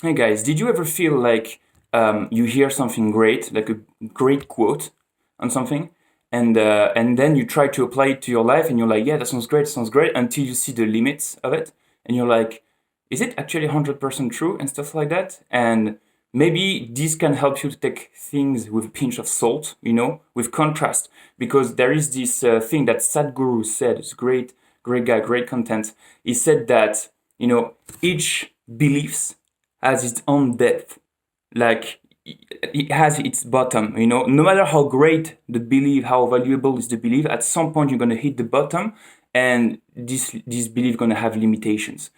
Hey guys, did you ever feel like you hear something great, like a great quote on something, and then you try to apply it to your life, and you're like, yeah, that sounds great, until you see the limits of it, and you're like, is it actually 100% true and stuff like that? And maybe this can help you to take things with a pinch of salt, with contrast, because there is this thing that Sadhguru said. It's great guy, great content. He said that each beliefs has its own depth. Like it has its bottom. No matter how great the belief, how valuable is the belief, at some point you're gonna hit the bottom, and this belief gonna have limitations.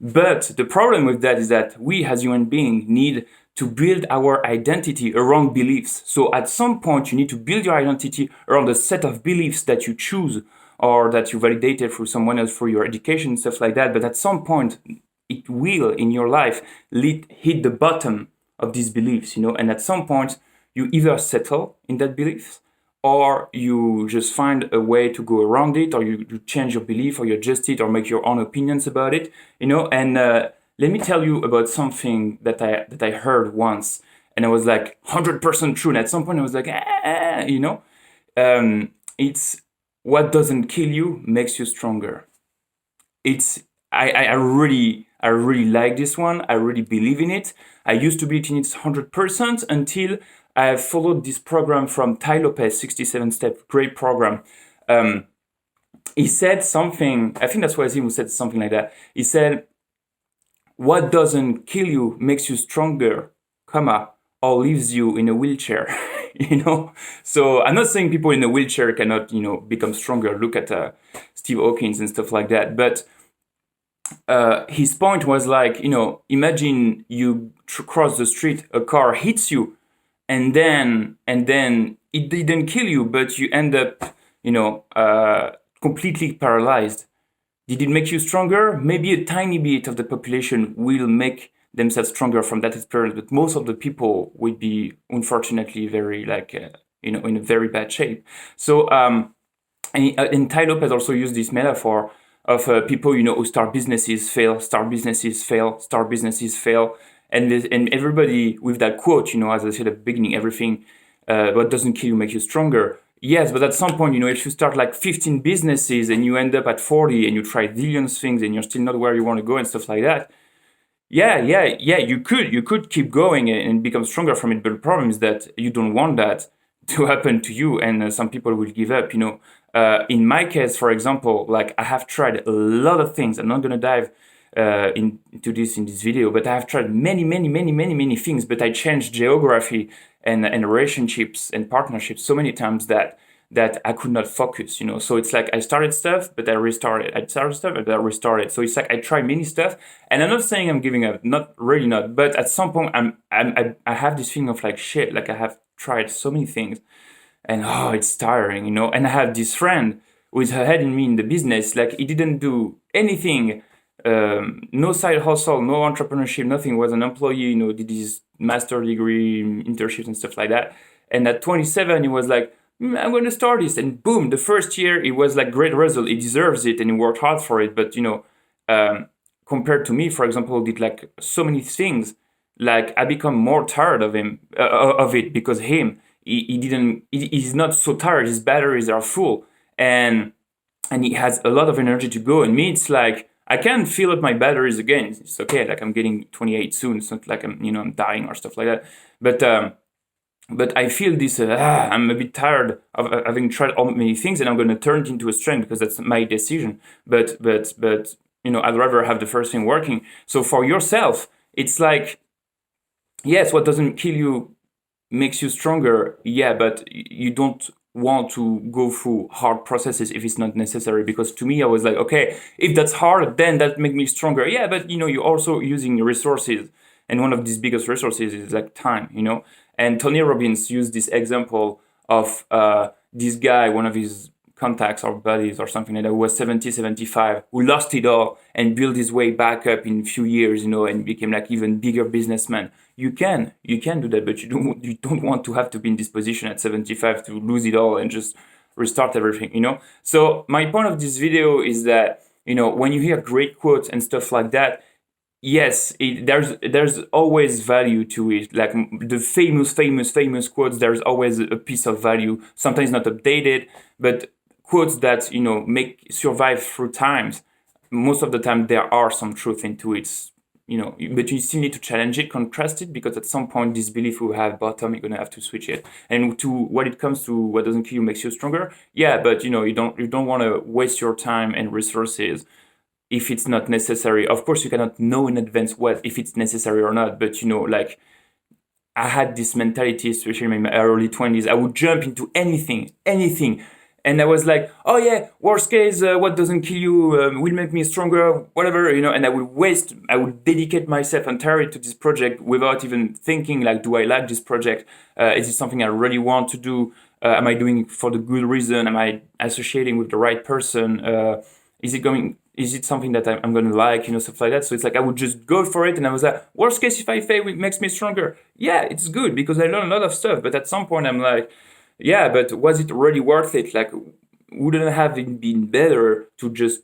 But the problem with that is that we as human beings need to build our identity around beliefs. So at some point you need to build your identity around a set of beliefs that you choose or that you validated through someone else for your education, stuff like that. But at some point it will in your life hit the bottom of these beliefs, and at some point you either settle in that belief, or you just find a way to go around it, or you change your belief, or you adjust it, or make your own opinions about it, and let me tell you about something that I heard once, and I was like 100% true, and at some point I was like it's what doesn't kill you makes you stronger. It's I really like this one. I really believe in it. I used to believe in it 100% until I followed this program from Tai Lopez, 67 Step, great program. He said something, I think that's Wazim who said something like that. He said, what doesn't kill you makes you stronger, or leaves you in a wheelchair. So I'm not saying people in a wheelchair cannot, become stronger. Look at Steve Hawkins and stuff like that. But his point was like, imagine you cross the street, a car hits you, and then it didn't kill you, but you end up, completely paralyzed. Did it make you stronger? Maybe a tiny bit of the population will make themselves stronger from that experience, but most of the people would be, unfortunately, very in a very bad shape. So, and Tai Lopez also used this metaphor of people, who start businesses, fail, start businesses, fail, start businesses, fail, and everybody with that quote, as I said at the beginning, everything, what doesn't kill you makes you stronger. Yes, but at some point, if you start like 15 businesses and you end up at 40 and you try zillions things and you're still not where you want to go and stuff like that, yeah, you could keep going and become stronger from it. But the problem is that you don't want that to happen to you, and some people will give up. In my case, for example, like I have tried a lot of things. I'm not gonna dive into this in this video, but I have tried many things. But I changed geography and relationships and partnerships so many times that I could not focus. So it's like I started stuff, but I restarted. I started stuff, but I restarted. So it's like I try many stuff, and I'm not saying I'm giving up. Not really, not. But at some point, I have this feeling of like shit. Like I have tried so many things, and it's tiring, And I have this friend who is ahead in me in the business. Like he didn't do anything, no side hustle, no entrepreneurship, nothing. Was an employee, did his master degree, internships and stuff like that. And at 27, he was like, I'm going to start this, and boom, the first year it was like great result. He deserves it, and he worked hard for it. But compared to me, for example, did like so many things. Like I become more tired of him, of it, because he's not so tired. His batteries are full, and he has a lot of energy to go. And me, it's like I can fill up my batteries again. It's okay. Like I'm getting 28 soon. It's not like I'm dying or stuff like that. But I feel this. I'm a bit tired of having tried all many things, and I'm going to turn it into a strength because that's my decision. But I'd rather have the first thing working. So for yourself, it's like, yes, what doesn't kill you makes you stronger. Yeah, but you don't want to go through hard processes if it's not necessary. Because to me, I was like, okay, if that's hard, then that makes me stronger. Yeah, but you're also using resources, and one of these biggest resources is like time. And Tony Robbins used this example of this guy, one of his contacts or buddies or something like that, who was 70, 75, who lost it all and built his way back up in a few years, and became like even bigger businessman. You can do that, but you don't want to have to be in this position at 75 to lose it all and just restart everything. So my point of this video is that, when you hear great quotes and stuff like that, yes, there's always value to it. Like the famous quotes, there's always a piece of value. Sometimes not updated, but quotes that make survive through times. Most of the time, there are some truth into it. But you still need to challenge it, contrast it, because at some point this belief will have bottom. You're gonna have to switch it. And to what it comes to, what doesn't kill you makes you stronger. Yeah, but you don't want to waste your time and resources if it's not necessary. Of course, you cannot know in advance what if it's necessary or not. But like I had this mentality, especially in my early 20s. I would jump into anything. And I was like, oh yeah, worst case, what doesn't kill you will make me stronger, whatever, and I would dedicate myself entirely to this project without even thinking, like, do I like this project? Is it something I really want to do? Am I doing it for the good reason? Am I associating with the right person? Is it something that I'm going to like, stuff like that. So it's like I would just go for it, and I was like, worst case, if I fail, it makes me stronger. Yeah, it's good because I learn a lot of stuff. But at some point, I'm like, yeah, but was it really worth it? Like, wouldn't it have been better to just,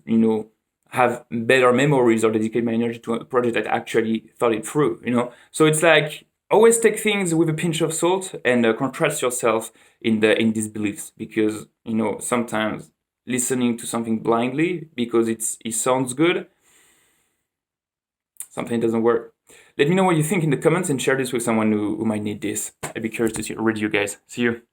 have better memories or dedicate my energy to a project that actually thought it through, So it's like always take things with a pinch of salt and contrast yourself in these beliefs, because sometimes listening to something blindly because it sounds good, something doesn't work. Let me know what you think in the comments and share this with someone who might need this. I'd be curious to read you guys. See you.